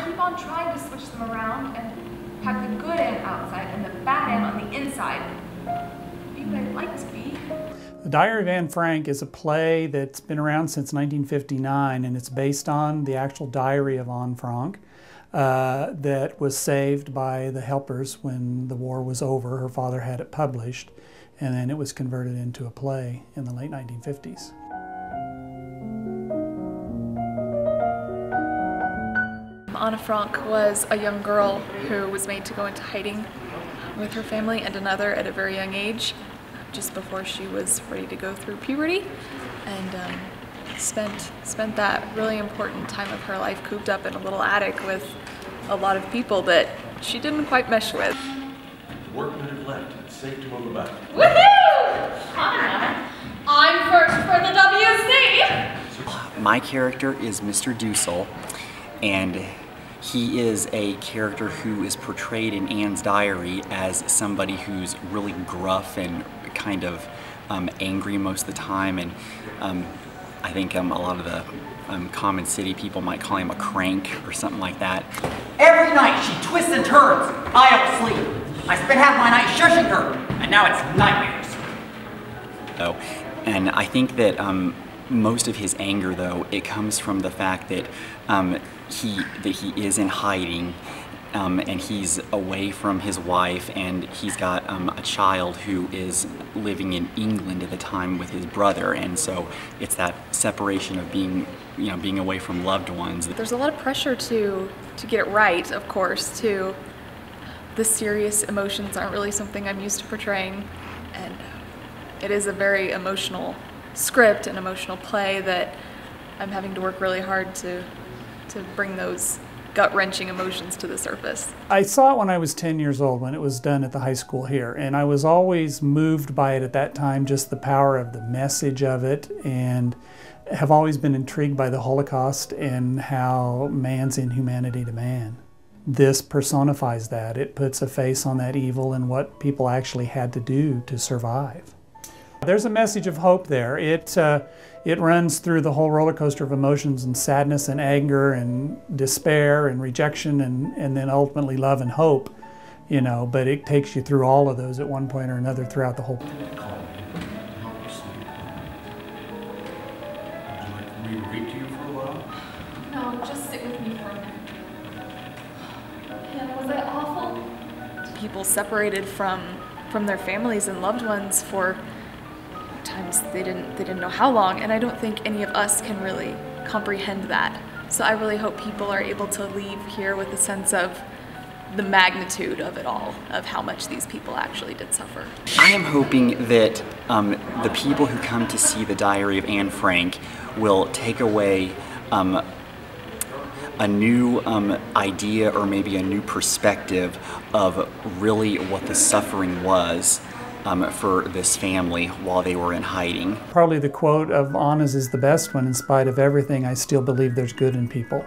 keep on trying to switch them around and have the good end outside and the bad end on the inside. Be what I'd like to be. The Diary of Anne Frank is a play that's been around since 1959, and it's based on the actual diary of Anne Frank that was saved by the helpers when the war was over. Her father had it published, and then it was converted into a play in the late 1950s. Anne Frank was a young girl who was made to go into hiding with her family and another at a very young age, just before she was ready to go through puberty, and spent that really important time of her life cooped up in a little attic with a lot of people that she didn't quite mesh with. Workmen have left. It's safe to move about. Woohoo! Hi, I'm first for the WC! My character is Mr. Dussel, and he is a character who is portrayed in Anne's diary as somebody who's really gruff and kind of angry most of the time, and I think a lot of the common city people might call him a crank or something like that. Every night she twists and turns. I don't sleep. I spend half my night shushing her, and now it's nightmares. Oh, and I think that most of his anger, though, it comes from the fact that he is in hiding, and he's away from his wife, and he's got a child who is living in England at the time with his brother, and so it's that separation of being away from loved ones. There's a lot of pressure to get it right, of course. The serious emotions aren't really something I'm used to portraying, and it is a very emotional script and emotional play that I'm having to work really hard to bring those gut-wrenching emotions to the surface. I saw it when I was 10 years old, when it was done at the high school here, and I was always moved by it at that time, just the power of the message of it, and have always been intrigued by the Holocaust and how man's inhumanity to man. This personifies that. It puts a face on that evil and what people actually had to do to survive. There's a message of hope there. It runs through the whole roller coaster of emotions and sadness and anger and despair and rejection and then ultimately love and hope, but it takes you through all of those at one point or another throughout the whole play. Would you like me to read to you for a while? No, just sit with me for a minute. Yeah, was that awful? People separated from their families and loved ones for times they didn't know how long, and I don't think any of us can really comprehend that. So I really hope people are able to leave here with a sense of the magnitude of it all, of how much these people actually did suffer. I am hoping that the people who come to see the Diary of Anne Frank will take away a new idea or maybe a new perspective of really what the suffering was for this family while they were in hiding. Probably the quote of Anna's is the best one: "In spite of everything, I still believe there's good in people."